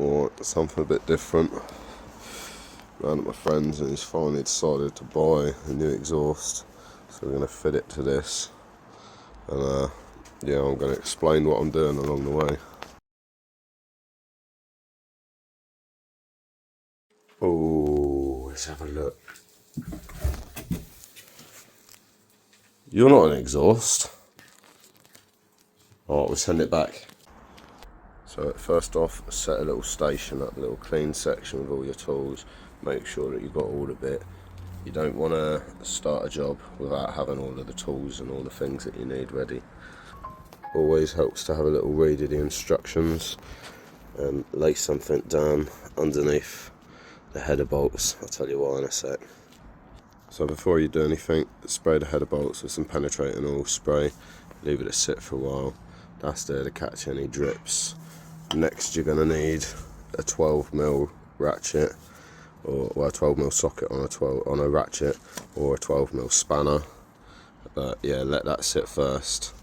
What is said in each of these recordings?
or something a bit different. Round at my friend's and he's finally decided to buy a new exhaust, so we're going to fit it to this, and yeah, I'm going to explain what I'm doing along the way. Oh, let's have a look. You're not an exhaust. Alright, we'll send it back. So first off, set a little station up, a little clean section with all your tools. Make sure that you've got all of it. You don't want to start a job without having all of the tools and all the things that you need ready. Always helps to have a little read of the instructions and lay something down underneath the header bolts. I'll tell you why in a sec. So before you do anything, spray the header bolts with some penetrating oil spray. Leave it to sit for a while. That's there to catch any drips. Next you're going to need a 12mm ratchet, or well, a 12mm socket on a ratchet, or a 12mm spanner. But yeah, let that sit first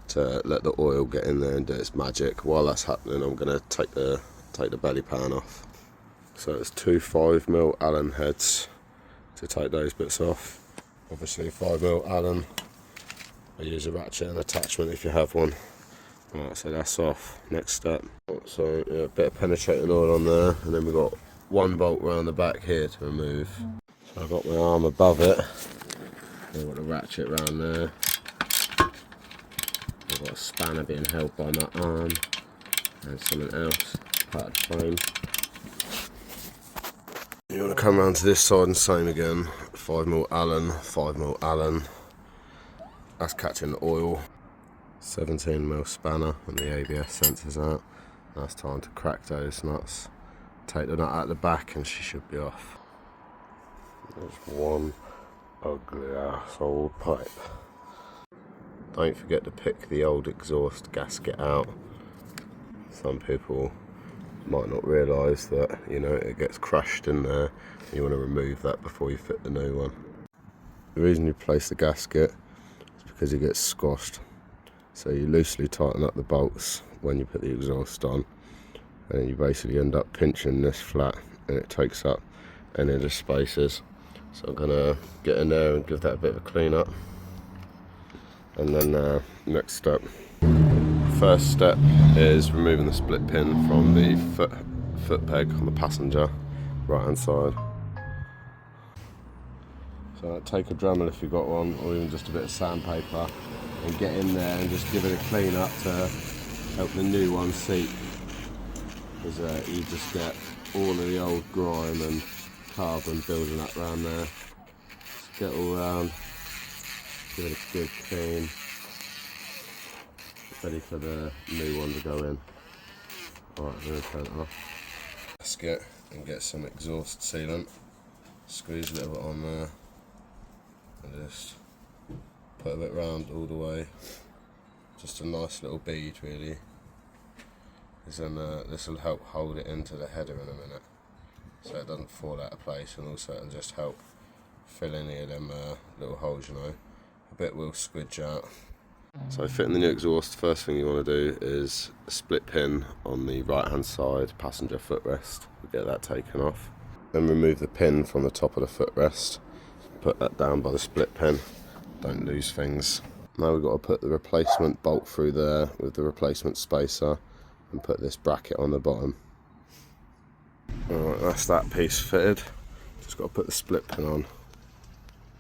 to let the oil get in there and do its magic. While that's happening, I'm going to take the belly pan off. So it's two 5mm Allen heads to take those bits off. Obviously 5mm Allen. I use a ratchet and attachment if you have one. Alright, so that's off. Next step. So yeah, a bit of penetrating oil on there, and then we've got one bolt round the back here to remove. So I've got my arm above it. I've got a ratchet round there. I've got a spanner being held by my arm, and something else, part of the frame. You want to come around to this side and same again. 5mm Allen, 5mm Allen. That's catching the oil. 17mm spanner and the ABS sensors out. Now it's time to crack those nuts. Take the nut out the back and she should be off. There's one ugly ass old pipe. Don't forget to pick the old exhaust gasket out. Some people might not realise that, you know, it gets crushed in there. You want to remove that before you fit the new one. The reason you place the gasket is because it gets squashed. So you loosely tighten up the bolts when you put the exhaust on, and then you basically end up pinching this flat, and it takes up any of the spaces. So I'm gonna get in there and give that a bit of a clean up. And then next step. First step is removing the split pin from the foot peg on the passenger right hand side. So take a Dremel if you've got one, or even just a bit of sandpaper, and get in there and just give it a clean up to help the new one seat, because you just get all of the old grime and carbon building up around there. Just get all around, give it a good clean, ready for the new one to go in. Alright, I'm going to turn it off. Gasket and get some exhaust sealant, squeeze a little bit on there, and just put a bit round all the way. Just a nice little bead really, because then this will help hold it into the header in a minute, so it doesn't fall out of place, and also it'll just help fill any of them little holes, you know. A bit will squidge out. So fitting the new exhaust, first thing you want to do is a split pin on the right hand side passenger footrest. Get that taken off. Then remove the pin from the top of the footrest. Put that down by the split pin. Don't lose things. Now we've got to put the replacement bolt through there with the replacement spacer and put this bracket on the bottom. Alright, that's that piece fitted. Just got to put the split pin on.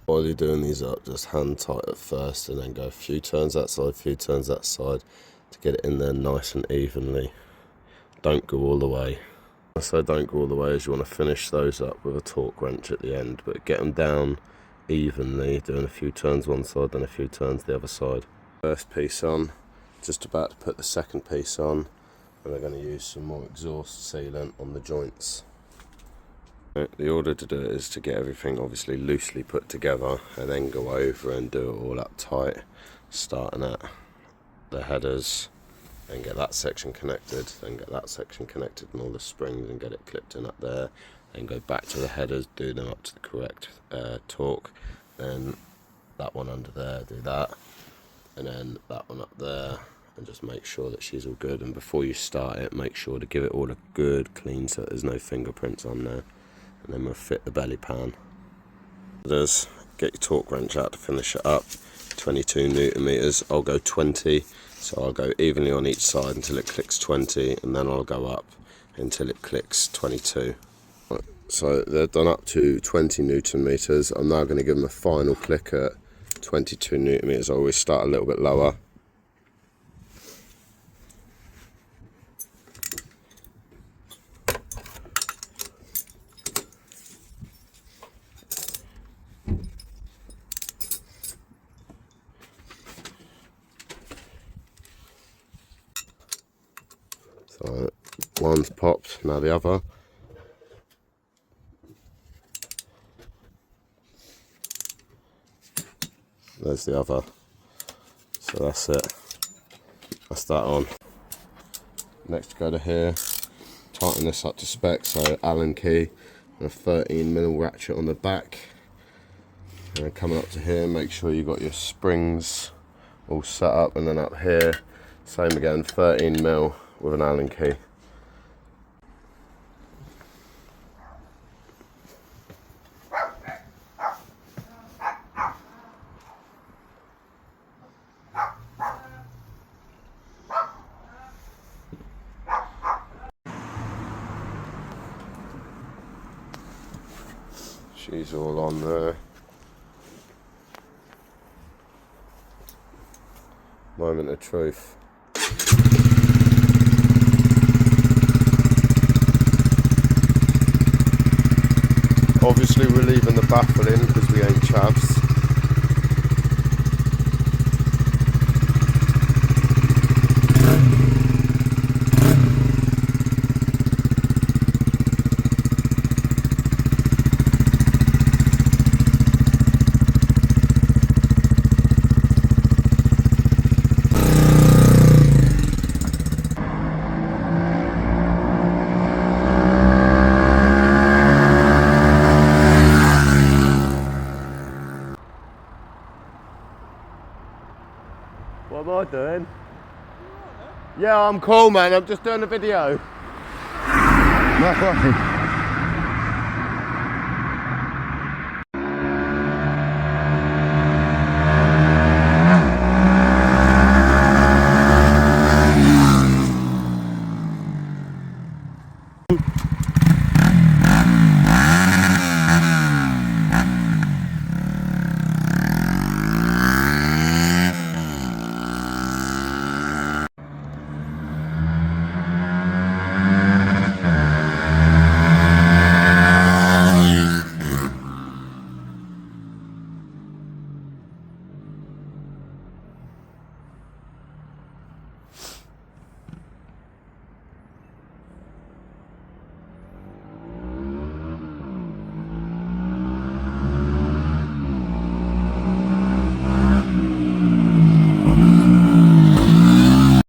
While you're doing these up, just hand tight at first and then go a few turns that side, a few turns that side to get it in there nice and evenly. Don't go all the way. So don't go all the way, as you want to finish those up with a torque wrench at the end, but get them down evenly, doing a few turns one side and a few turns the other side. First piece on, just about to put the second piece on, and we're going to use some more exhaust sealant on the joints. The order to do it is to get everything obviously loosely put together and then go over and do it all up tight, starting at the headers, then get that section connected, then get that section connected and all the springs and get it clipped in up there, then go back to the headers, do them up to the correct torque, then that one under there, do that, and then that one up there, and just make sure that she's all good. And before you start it, make sure to give it all a good clean so that there's no fingerprints on there. And then we'll fit the belly pan. Get your torque wrench out to finish it up. 22 Newton meters. I'll go 20, so I'll go evenly on each side until it clicks 20, and then I'll go up until it clicks 22. Right, so they're done up to 20 Newton meters. I'm now going to give them a final click at 22 Newton meters. I always start a little bit lower. So one's popped, now the other. There's the other. So that's it. That's that on. Next, go to here. Tighten this up to spec. So Allen key and a 13mm ratchet on the back. And then coming up to here, make sure you got your springs all set up. And then up here, same again, 13mm with an Allen key. She's all on there. Moment of truth. Obviously we're leaving the baffle in because we ain't chavs. What am I doing? Yeah, I'm cool, man. I'm just doing a video. No.